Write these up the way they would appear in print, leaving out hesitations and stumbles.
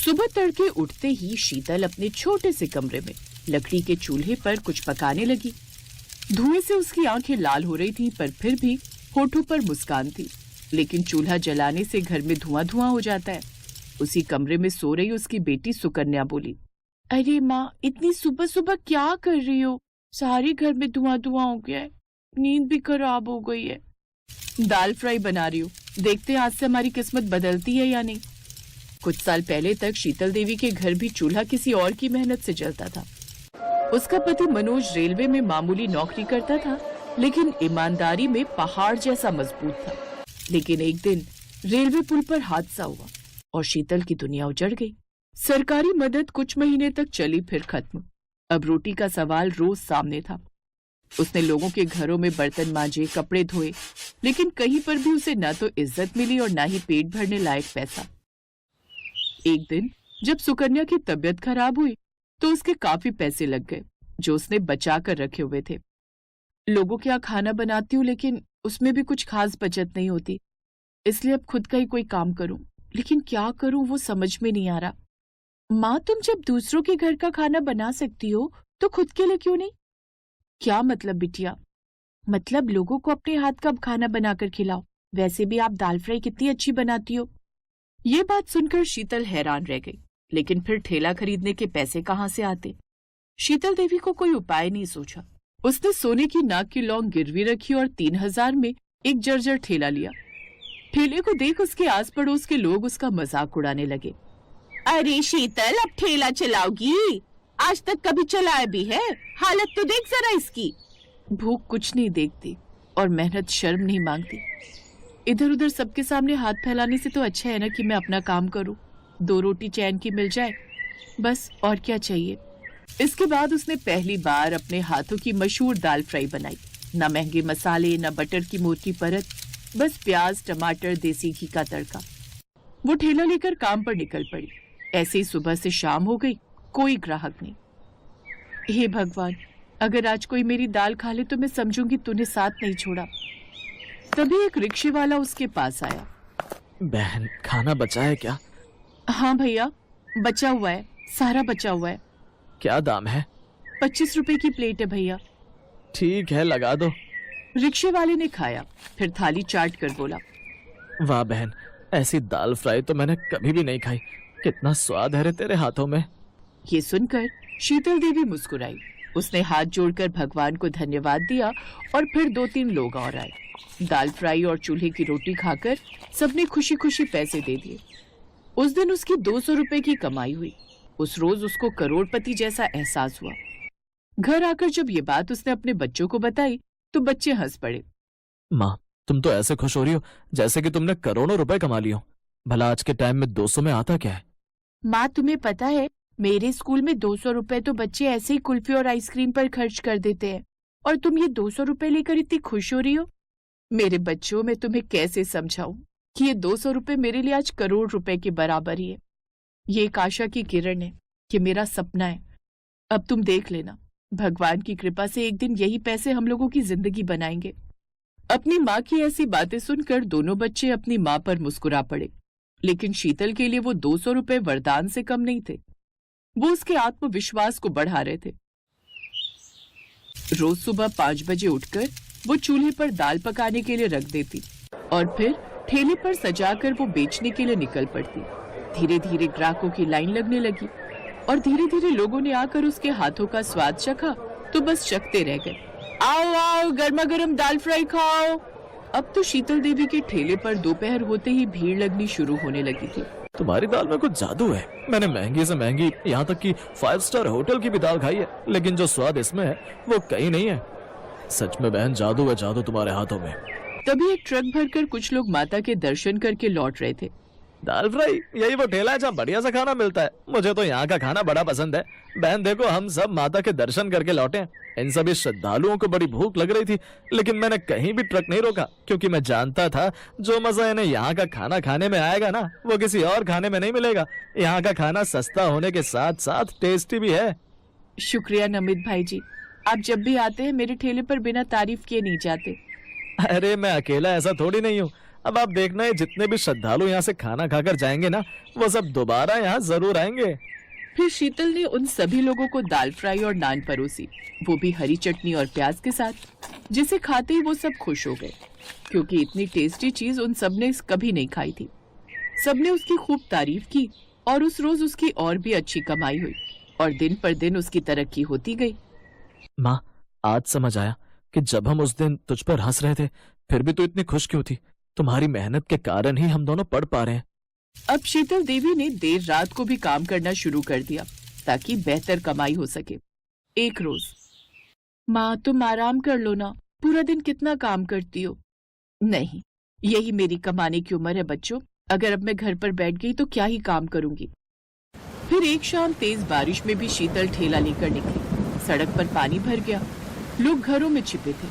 सुबह तड़के उठते ही शीतल अपने छोटे से कमरे में लकड़ी के चूल्हे पर कुछ पकाने लगी। धुएं से उसकी आंखें लाल हो रही थी, पर फिर भी होठों पर मुस्कान थी। लेकिन चूल्हा जलाने से घर में धुआं धुआं हो जाता है। उसी कमरे में सो रही उसकी बेटी सुकन्या बोली, अरे माँ, इतनी सुबह सुबह क्या कर रही हो? सारे घर में धुआं धुआं हो गया है, नींद भी खराब हो गई है। दाल फ्राई बना रही हूँ, देखते हैं आज से हमारी किस्मत बदलती है या नहीं। कुछ साल पहले तक शीतल देवी के घर भी चूल्हा किसी और की मेहनत से जलता था। उसका पति मनोज रेलवे में मामूली नौकरी करता था, लेकिन ईमानदारी में पहाड़ जैसा मजबूत था। लेकिन एक दिन रेलवे पुल पर हादसा हुआ और शीतल की दुनिया उजड़ गई। सरकारी मदद कुछ महीने तक चली, फिर खत्म। अब रोटी का सवाल रोज सामने था। उसने लोगों के घरों में बर्तन मांजे, कपड़े धोए, लेकिन कहीं पर भी उसे न तो इज्जत मिली और न ही पेट भरने लायक पैसा। एक दिन जब सुकन्या की तबीयत खराब हुई तो उसके काफी पैसे लग गए जो उसने बचा कर रखे हुए थे। लोगों के यहाँ खाना बनाती हूँ, लेकिन उसमें भी कुछ खास बचत नहीं होती, इसलिए अब खुद का ही कोई काम करूं। लेकिन क्या करूं वो समझ में नहीं आ रहा। माँ, तुम जब दूसरों के घर का खाना बना सकती हो तो खुद के लिए क्यों नहीं? क्या मतलब बिटिया? मतलब लोगों को अपने हाथ का खाना बनाकर खिलाओ। वैसे भी आप दाल फ्राई कितनी अच्छी बनाती हो। ये बात सुनकर शीतल हैरान रह गई। लेकिन फिर ठेला खरीदने के पैसे कहाँ से आते? शीतल देवी को कोई उपाय नहीं सूझा। उसने सोने की नाक की लौंग गिरवी रखी और 3000 में एक जर्जर ठेला लिया। ठेले को देख उसके आस पड़ोस के लोग उसका मजाक उड़ाने लगे। अरे शीतल, अब ठेला चलाओगी? आज तक कभी चलाया भी है? हालत तो देख जरा इसकी। भूख कुछ नहीं देखती और मेहनत शर्म नहीं मांगती। इधर उधर सबके सामने हाथ फैलाने से तो अच्छा है ना कि मैं अपना काम करूं। 2 रोटी चैन की मिल जाए, बस और क्या चाहिए। इसके बाद उसने पहली बार अपने हाथों की मशहूर दाल फ्राई बनाई। न महंगे मसाले, न बटर की मोटी परत, बस प्याज, टमाटर, देसी घी का तड़का। वो ठेला लेकर काम पर निकल पड़ी। ऐसे ही सुबह से शाम हो गई, कोई ग्राहक नहीं। हे भगवान, अगर आज कोई मेरी दाल खा ले तो मैं समझूंगी तूने साथ नहीं छोड़ा। तभी एक रिक्शे वाला उसके पास आया। बहन, खाना बचा है क्या? हाँ भैया, बचा हुआ है, सारा बचा हुआ है। क्या दाम है? 25 रुपए की प्लेट है भैया। ठीक है, लगा दो। रिक्शे वाले ने खाया, फिर थाली चाट कर बोला, वाह बहन, ऐसी दाल फ्राई तो मैंने कभी भी नहीं खाई। कितना स्वाद है रे तेरे हाथों में। ये सुनकर शीतल देवी मुस्कुराई। उसने हाथ जोड़कर भगवान को धन्यवाद दिया और फिर 2-3 लोग और आए। दाल फ्राई और चूल्हे की रोटी खाकर सबने खुशी खुशी पैसे दे दिए। उस दिन उसकी 200 रुपए की कमाई हुई। उस रोज उसको करोड़पति जैसा एहसास हुआ। घर आकर जब ये बात उसने अपने बच्चों को बताई तो बच्चे हंस पड़े। माँ, तुम तो ऐसे खुश हो रही हो जैसे कि तुमने करोड़ों रुपए कमा लिए हो। भला आज के टाइम में 200 में आता क्या है? माँ, तुम्हें पता है मेरे स्कूल में 200 रुपए तो बच्चे ऐसे ही कुल्फी और आइसक्रीम पर खर्च कर देते हैं, और तुम ये 200 रुपए लेकर इतनी खुश हो रही हो। मेरे बच्चों, मैं तुम्हें कैसे समझाऊं कि ये 200 रुपए मेरे लिए आज करोड़ रुपए के बराबर ही है। ये एक आशा की किरण है, ये मेरा सपना है। अब तुम देख लेना, भगवान की कृपा से एक दिन यही पैसे हम लोगों की जिंदगी बनाएंगे। अपनी माँ की ऐसी बातें सुनकर दोनों बच्चे अपनी माँ पर मुस्कुरा पड़े। लेकिन शीतल के लिए वो 200 रुपए वरदान से कम नहीं थे। वो उसके आत्मविश्वास को बढ़ा रहे थे। रोज सुबह 5 बजे उठकर वो चूल्हे पर दाल पकाने के लिए रख देती और फिर ठेले पर सजाकर वो बेचने के लिए निकल पड़ती। धीरे धीरे ग्राहकों की लाइन लगने लगी और धीरे धीरे लोगों ने आकर उसके हाथों का स्वाद चखा तो बस चखते रह गए। आओ आओ, गर्मा गर्म दाल फ्राई खाओ। अब तो शीतल देवी के ठेले पर दोपहर होते ही भीड़ लगनी शुरू होने लगी थी। तुम्हारी दाल में कुछ जादू है। मैंने महंगी से महंगी, यहाँ तक कि 5 स्टार होटल की भी दाल खाई है, लेकिन जो स्वाद इसमें है वो कहीं नहीं है। सच में बहन, जादू है जादू तुम्हारे हाथों में। तभी एक ट्रक भरकर कुछ लोग माता के दर्शन करके लौट रहे थे। दाल फ्राई, यही वो ठेला है जहाँ बढ़िया सा खाना मिलता है। मुझे तो यहाँ का खाना बड़ा पसंद है। बहन देखो, हम सब माता के दर्शन करके लौटे हैं। इन सभी श्रद्धालुओं को बड़ी भूख लग रही थी, लेकिन मैंने कहीं भी ट्रक नहीं रोका, क्योंकि मैं जानता था जो मजा इन्हें यहाँ का खाना खाने में आएगा ना, वो किसी और खाने में नहीं मिलेगा। यहाँ का खाना सस्ता होने के साथ साथ टेस्टी भी है। शुक्रिया नमित भाई जी, आप जब भी आते हैं मेरे ठेले पर बिना तारीफ किए नहीं जाते। अरे मैं अकेला ऐसा थोड़ी नहीं हूँ। अब आप देखना, ये जितने भी श्रद्धालु यहाँ से खाना खाकर जाएंगे ना, वो सब दोबारा यहाँ जरूर आएंगे। फिर शीतल ने उन सभी लोगों को दाल फ्राई और नान परोसी, वो भी हरी चटनी और प्याज के साथ, जिसे खाते ही वो सब खुश हो गए, क्योंकि इतनी टेस्टी चीज उन सब ने कभी नहीं खाई थी। सबने उसकी खूब तारीफ की और उस रोज उसकी और भी अच्छी कमाई हुई और दिन पर दिन उसकी तरक्की होती गई। माँ, आज समझ आया कि जब हम उस दिन तुझ पर हंस रहे थे, फिर भी तू इतनी खुश क्यों थी। तुम्हारी मेहनत के कारण ही हम दोनों पढ़ पा रहे हैं। अब शीतल देवी ने देर रात को भी काम करना शुरू कर दिया ताकि बेहतर कमाई हो सके। एक रोज, माँ तुम आराम कर लो ना, पूरा दिन कितना काम करती हो। नहीं, यही मेरी कमाने की उम्र है बच्चों, अगर अब मैं घर पर बैठ गई तो क्या ही काम करूंगी। फिर एक शाम तेज बारिश में भी शीतल ठेला लेकर निकली। सड़क पर पानी भर गया, लोग घरों में छिपे थे।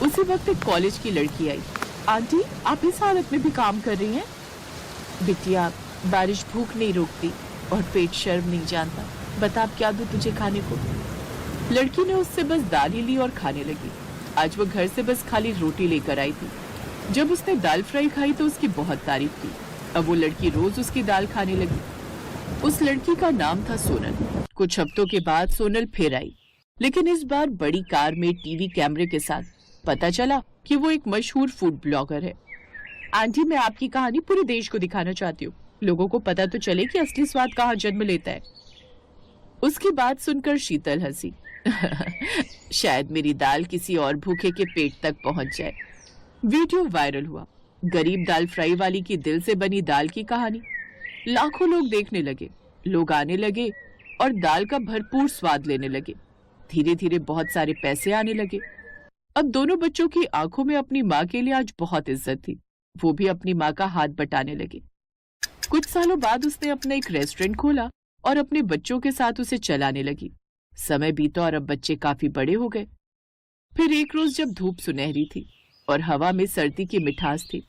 उसी वक्त एक कॉलेज की लड़की आई। आंटी, आप इस हालत में भी काम कर रही हैं? बिटिया, बारिश भूख नहीं रोकती और पेट शर्म नहीं जानता, बता अब क्या दूं तुझे खाने को। लड़की ने उससे बस दाल ही ली और खाने लगी। आज वो घर से बस खाली रोटी लेकर आई थी। जब उसने दाल फ्राई खाई तो उसकी बहुत तारीफ की। अब वो लड़की रोज उसकी दाल खाने लगी। उस लड़की का नाम था सोनल। कुछ हफ्तों के बाद सोनल फिर आई, लेकिन इस बार बड़ी कार में टीवी कैमरे के साथ। पता चला कि वो एक मशहूर फूड ब्लॉगर है। आंटी, मैं आपकी कहानी पूरे देश को दिखाना चाहती हूँ, लोगों को पता तो चले कि असली स्वाद कहाँ जन्म लेता है। उसकी बात सुनकर शीतल हंसी। शायद मेरी दाल किसी और भूखे के पेट तक पहुंच जाए। वीडियो वायरल हुआ। गरीब दाल फ्राई वाली की दिल से बनी दाल की कहानी। लाखों लोग देखने लगे, लोग आने लगे और दाल का भरपूर स्वाद लेने लगे। धीरे धीरे बहुत सारे पैसे आने लगे। अब दोनों बच्चों की आंखों में अपनी माँ के लिए आज बहुत इज्जत थी। वो भी अपनी माँ का हाथ बटाने लगे। कुछ सालों बाद उसने अपना एक रेस्टोरेंट खोला और अपने बच्चों के साथ उसे चलाने लगी। समय बीता और अब बच्चे काफी बड़े हो गए। फिर एक रोज जब धूप सुनहरी थी और हवा में सर्दी की मिठास थी,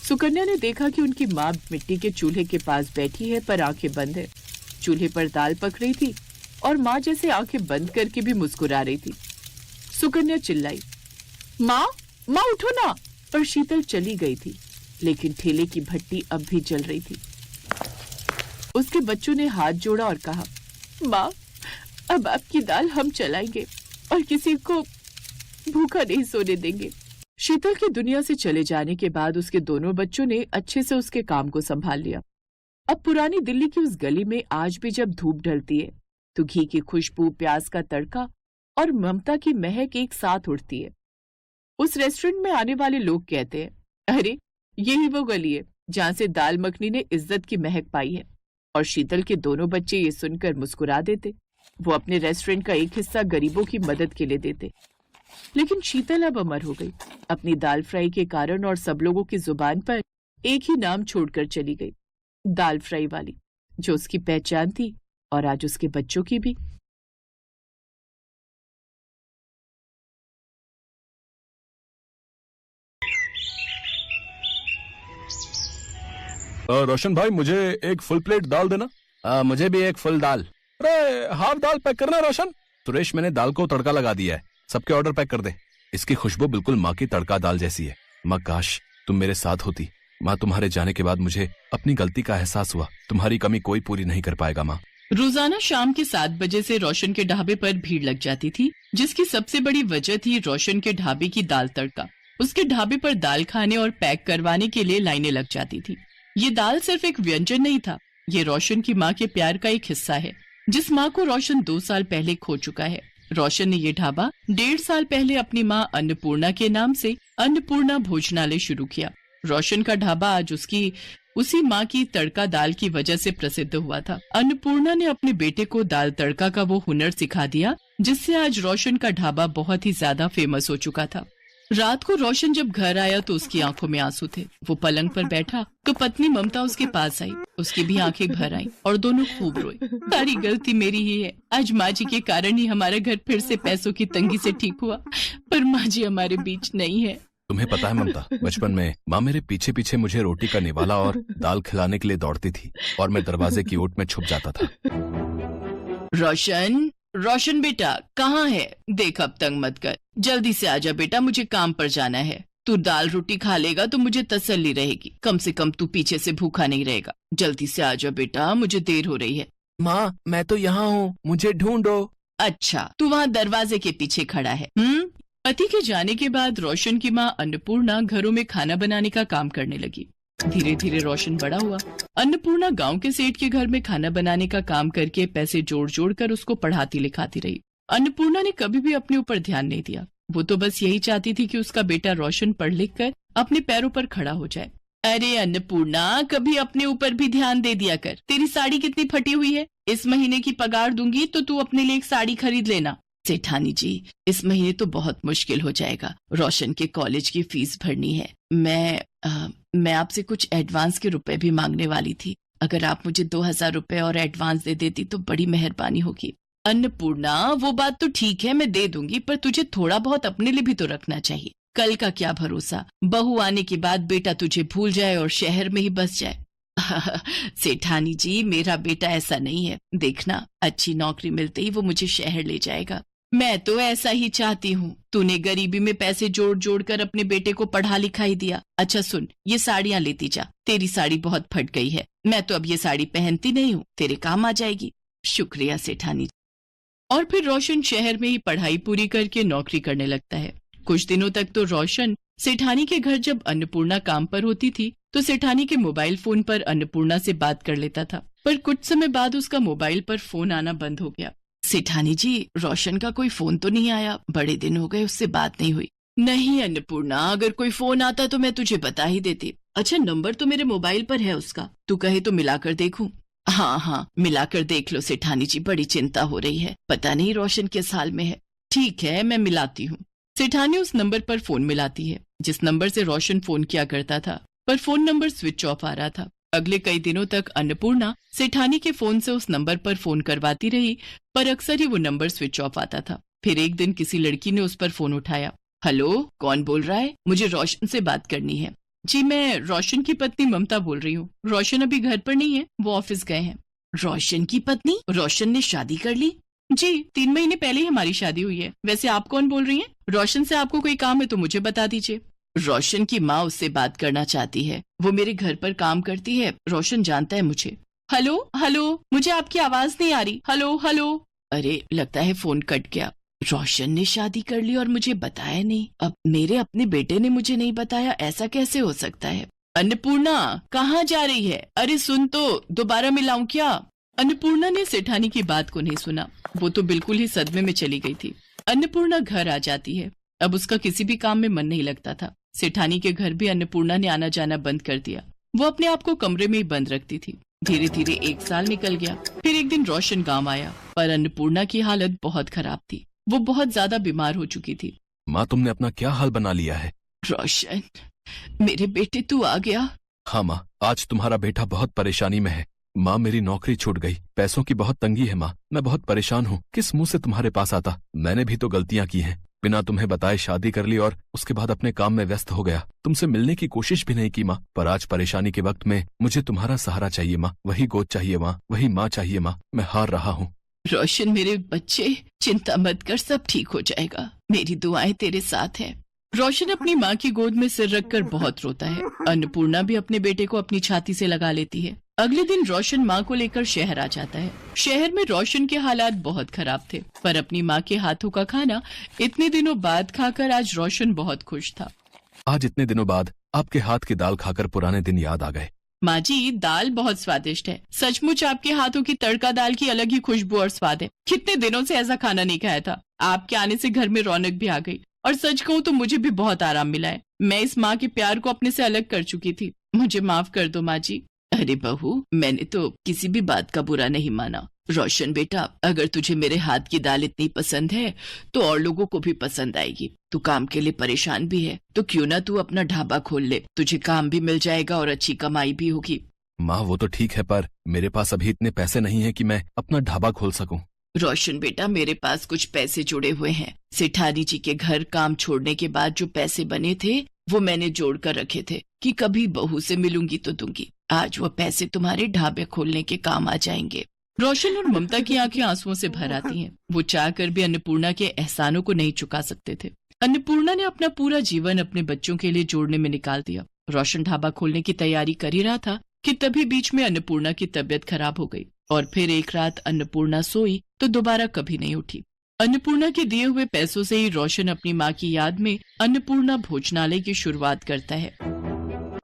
सुकन्या ने देखा कि उनकी माँ मिट्टी के चूल्हे के पास बैठी है पर आंखें बंद है। चूल्हे पर दाल पक रही थी और माँ जैसे आंखें बंद करके भी मुस्कुरा रही थी। सुकन्या चिल्लाई, माँ, माँ उठो ना। पर शीतल चली गई थी, लेकिन ठेले की भट्टी अब भी जल रही थी। उसके बच्चों ने हाथ जोड़ा और कहा, माँ, अब आपकी दाल हम चलाएंगे और किसी को भूखा नहीं सोने देंगे। शीतल की दुनिया से चले जाने के बाद उसके दोनों बच्चों ने अच्छे से उसके काम को संभाल लिया। अब पुरानी दिल्ली की उस गली में आज भी जब धूप ढलती है तो घी की खुशबू, प्याज का तड़का और ममता की महक एक साथ उड़ती है। उस रेस्टोरेंट में आने वाले लोग कहते हैं, अरे यही वो गली है जहाँ से दाल मखनी ने इज्जत की महक पाई है। और शीतल के दोनों बच्चे ये सुनकर मुस्कुरा देते। वो अपने रेस्टोरेंट का एक हिस्सा गरीबों की मदद के लिए देते। लेकिन शीतल अब अमर हो गई अपनी दाल फ्राई के कारण, और सब लोगों की जुबान पर एक ही नाम छोड़कर चली गई, दाल फ्राई वाली, जो उसकी पहचान थी और आज उसके बच्चों की भी। रोशन भाई, मुझे एक फुल प्लेट दाल देना। मुझे भी एक फुल दाल। अरे हाफ दाल पैक करना रोशन। सुरेश, मैंने दाल को तड़का लगा दिया है, सबके ऑर्डर पैक कर दे। इसकी खुशबू बिल्कुल माँ की तड़का दाल जैसी है। माँ, काश तुम मेरे साथ होती। माँ, तुम्हारे जाने के बाद मुझे अपनी गलती का एहसास हुआ। तुम्हारी कमी कोई पूरी नहीं कर पाएगा माँ। रोजाना शाम के 7 बजे से रोशन के ढाबे पर भीड़ लग जाती थी, जिसकी सबसे बड़ी वजह थी रोशन के ढाबे की दाल तड़का। उसके ढाबे पर दाल खाने और पैक करवाने के लिए लाइनें लग जाती थी। ये दाल सिर्फ एक व्यंजन नहीं था, ये रोशन की माँ के प्यार का एक हिस्सा है, जिस माँ को रोशन 2 साल पहले खो चुका है। रोशन ने ये ढाबा 1.5 साल पहले अपनी माँ अन्नपूर्णा के नाम से अन्नपूर्णा भोजनालय शुरू किया। रोशन का ढाबा आज उसी माँ की तड़का दाल की वजह से प्रसिद्ध हुआ था। अन्नपूर्णा ने अपने बेटे को दाल तड़का का वो हुनर सिखा दिया, जिससे आज रोशन का ढाबा बहुत ही ज्यादा फेमस हो चुका था। रात को रोशन जब घर आया तो उसकी आंखों में आंसू थे। वो पलंग पर बैठा तो पत्नी ममता उसके पास आई। उसकी भी आंखें भर आईं और दोनों खूब रोए। सारी गलती मेरी ही है, आज माँ जी के कारण ही हमारा घर फिर से पैसों की तंगी से ठीक हुआ, पर माँ जी हमारे बीच नहीं है। तुम्हें पता है ममता, बचपन में माँ मेरे पीछे पीछे मुझे रोटी का निवाला और दाल खिलाने के लिए दौड़ती थी और मैं दरवाजे की ओट में छुप जाता था। रोशन बेटा कहाँ है? देख अब तंग मत कर, जल्दी से आजा बेटा, मुझे काम पर जाना है। तू दाल रोटी खा लेगा तो मुझे तसल्ली रहेगी। कम से कम तू पीछे से भूखा नहीं रहेगा। जल्दी से आ जा बेटा, मुझे देर हो रही है। माँ मैं तो यहाँ हूँ, मुझे ढूंढो। अच्छा, तू वहाँ दरवाजे के पीछे खड़ा है। पति के जाने के बाद रोशन की माँ अन्नपूर्णा घरों में खाना बनाने का काम करने लगी। धीरे धीरे रोशन बड़ा हुआ। अन्नपूर्णा गांव के सेठ के घर में खाना बनाने का काम करके पैसे जोड़ जोड़ कर उसको पढ़ाती लिखाती रही। अन्नपूर्णा ने कभी भी अपने ऊपर ध्यान नहीं दिया। वो तो बस यही चाहती थी कि उसका बेटा रोशन पढ़ लिख कर अपने पैरों पर खड़ा हो जाए। अरे अन्नपूर्णा, कभी अपने ऊपर भी ध्यान दे दिया कर। तेरी साड़ी कितनी फटी हुई है? इस महीने की पगार दूंगी तो तू अपने लिए एक साड़ी खरीद लेना। सेठानी जी, इस महीने तो बहुत मुश्किल हो जाएगा। रोशन के कॉलेज की फीस भरनी है। मैं आपसे कुछ एडवांस के रुपए भी मांगने वाली थी। अगर आप मुझे 2000 रुपए और एडवांस दे देती तो बड़ी मेहरबानी होगी। अन्नपूर्णा, वो बात तो ठीक है, मैं दे दूंगी, पर तुझे थोड़ा बहुत अपने लिए भी तो रखना चाहिए। कल का क्या भरोसा, बहू आने के बाद बेटा तुझे भूल जाए और शहर में ही बस जाए। सेठानी जी, मेरा बेटा ऐसा नहीं है। देखना, अच्छी नौकरी मिलते ही वो मुझे शहर ले जाएगा। मैं तो ऐसा ही चाहती हूँ। तूने गरीबी में पैसे जोड़ जोड़ कर अपने बेटे को पढ़ा लिखा ही दिया। अच्छा सुन, ये साड़ियाँ लेती जा। तेरी साड़ी बहुत फट गई है। मैं तो अब ये साड़ी पहनती नहीं हूँ, तेरे काम आ जाएगी। शुक्रिया सेठानी। और फिर रोशन शहर में ही पढ़ाई पूरी करके नौकरी करने लगता है। कुछ दिनों तक तो रोशन सेठानी के घर जब अन्नपूर्णा काम पर होती थी तो सेठानी के मोबाइल फोन पर अन्नपूर्णा से बात कर लेता था। पर कुछ समय बाद उसका मोबाइल पर फोन आना बंद हो गया। सेठानी जी, रोशन का कोई फोन तो नहीं आया? बड़े दिन हो गए, उससे बात नहीं हुई। नहीं अन्नपूर्णा, अगर कोई फोन आता तो मैं तुझे बता ही देती। अच्छा, नंबर तो मेरे मोबाइल पर है उसका, तू कहे तो मिलाकर देखूं? हाँ, मिलाकर देख लो सेठानी जी, बड़ी चिंता हो रही है। पता नहीं रोशन किस हाल में है। ठीक है, मैं मिलाती हूँ। सेठानी उस नंबर पर फोन मिलाती है जिस नंबर से रोशन फोन किया करता था, पर फोन नंबर स्विच ऑफ आ रहा था। अगले कई दिनों तक अन्नपूर्णा सेठानी के फोन से उस नंबर पर फोन करवाती रही, पर अक्सर ही वो नंबर स्विच ऑफ आता था। फिर एक दिन किसी लड़की ने उस पर फोन उठाया। हेलो, कौन बोल रहा है? मुझे रोशन से बात करनी है। जी, मैं रोशन की पत्नी ममता बोल रही हूँ। रोशन अभी घर पर नहीं है, वो ऑफिस गए हैं। रोशन की पत्नी? रोशन ने शादी कर ली? जी, 3 महीने पहले ही हमारी शादी हुई है। वैसे आप कौन बोल रही हैं? रोशन से आपको कोई काम है तो मुझे बता दीजिए। रोशन की माँ उससे बात करना चाहती है। वो मेरे घर पर काम करती है, रोशन जानता है मुझे। हेलो, मुझे आपकी आवाज नहीं आ रही। हेलो। अरे, लगता है फोन कट गया। रोशन ने शादी कर ली और मुझे बताया नहीं। अब मेरे अपने बेटे ने मुझे नहीं बताया, ऐसा कैसे हो सकता है? अन्नपूर्णा, कहाँ जा रही है? अरे सुन तो, दोबारा मिलाऊं क्या? अन्नपूर्णा ने सेठानी की बात को नहीं सुना। वो तो बिल्कुल ही सदमे में चली गई थी। अन्नपूर्णा घर आ जाती है। अब उसका किसी भी काम में मन नहीं लगता था। सेठानी के घर भी अन्नपूर्णा ने आना जाना बंद कर दिया। वो अपने आप को कमरे में ही बंद रखती थी। धीरे धीरे 1 साल निकल गया। फिर एक दिन रोशन गांव आया, पर अन्नपूर्णा की हालत बहुत खराब थी। वो बहुत ज्यादा बीमार हो चुकी थी। माँ, तुमने अपना क्या हाल बना लिया है? रोशन, मेरे बेटे, तू आ गया? हाँ माँ, आज तुम्हारा बेटा बहुत परेशानी में है। माँ, मेरी नौकरी छूट गई, पैसों की बहुत तंगी है माँ, मैं बहुत परेशान हूँ। किस मुंह से तुम्हारे पास आता? मैंने भी तो गलतियाँ की हैं। बिना तुम्हें बताए शादी कर ली और उसके बाद अपने काम में व्यस्त हो गया। तुमसे मिलने की कोशिश भी नहीं की माँ, पर आज परेशानी के वक्त में मुझे तुम्हारा सहारा चाहिए माँ। वही गोद चाहिए माँ, वही माँ चाहिए माँ। मैं हार रहा हूँ। रोशन मेरे बच्चे, चिंता मत कर, सब ठीक हो जाएगा। मेरी दुआएं तेरे साथ हैं। रोशन अपनी माँ की गोद में सिर रखकर बहुत रोता है। अन्नपूर्णा भी अपने बेटे को अपनी छाती से लगा लेती है। अगले दिन रोशन माँ को लेकर शहर आ जाता है। शहर में रोशन के हालात बहुत खराब थे, पर अपनी माँ के हाथों का खाना इतने दिनों बाद खाकर आज रोशन बहुत खुश था। आज इतने दिनों बाद आपके हाथ की दाल खाकर पुराने दिन याद आ गए। माँ जी, दाल बहुत स्वादिष्ट है। सचमुच आपके हाथों की तड़का दाल की अलग ही खुशबू और स्वाद है। कितने दिनों से ऐसा खाना नहीं खाया था। आपके आने से घर में रौनक भी आ गई, और सच कहूँ तो मुझे भी बहुत आराम मिला है। मैं इस माँ के प्यार को अपने से अलग कर चुकी थी। मुझे माफ कर दो माँ जी। अरे बहू, मैंने तो किसी भी बात का बुरा नहीं माना। रोशन बेटा, अगर तुझे मेरे हाथ की दाल इतनी पसंद है तो और लोगों को भी पसंद आएगी। तू काम के लिए परेशान भी है, तो क्यों ना तू अपना ढाबा खोल ले। तुझे काम भी मिल जाएगा और अच्छी कमाई भी होगी। माँ, वो तो ठीक है, पर मेरे पास अभी इतने पैसे नहीं है कि मैं अपना ढाबा खोल सकूं। रोशन बेटा, मेरे पास कुछ पैसे जुड़े हुए हैं। सेठानी जी के घर काम छोड़ने के बाद जो पैसे बने थे वो मैंने जोड़ कर रखे थे कि कभी बहू से मिलूंगी तो दूंगी। आज वो पैसे तुम्हारे ढाबे खोलने के काम आ जाएंगे। रोशन और ममता की आंखें आंसुओं से भर आती हैं। वो चाह कर भी अन्नपूर्णा के एहसानों को नहीं चुका सकते थे। अन्नपूर्णा ने अपना पूरा जीवन अपने बच्चों के लिए जोड़ने में निकाल दिया। रोशन ढाबा खोलने की तैयारी कर ही रहा था कि तभी बीच में अन्नपूर्णा की तबीयत खराब हो गई और फिर एक रात अन्नपूर्णा सोई तो दोबारा कभी नहीं उठी। अन्नपूर्णा के दिए हुए पैसों से ही रोशन अपनी माँ की याद में अन्नपूर्णा भोजनालय की शुरुआत करता है।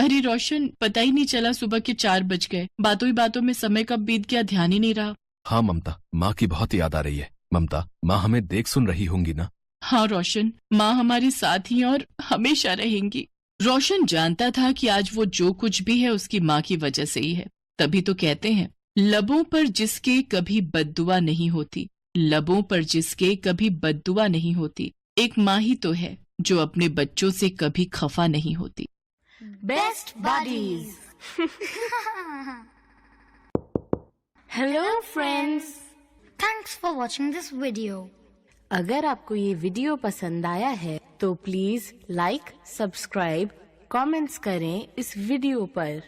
अरे रोशन, पता ही नहीं चला सुबह के 4 बज गए। बातों ही बातों में समय कब बीत गया ध्यान ही नहीं रहा। हाँ ममता, माँ की बहुत याद आ रही है। ममता, माँ हमें देख सुन रही होंगी ना? हाँ रोशन, माँ हमारे साथ ही और हमेशा रहेंगी। रोशन जानता था कि आज वो जो कुछ भी है उसकी माँ की वजह से ही है। तभी तो कहते हैं, लबों पर जिसके कभी बद्दुआ नहीं होती, लबों पर जिसके कभी बद्दुआ नहीं होती, एक माँ ही तो है जो अपने बच्चों से कभी खफा नहीं होती। Best buddies. Hello friends. Thanks for watching this video. अगर आपको ये वीडियो पसंद आया है तो प्लीज लाइक, सब्सक्राइब, कमेंट्स करें इस वीडियो पर।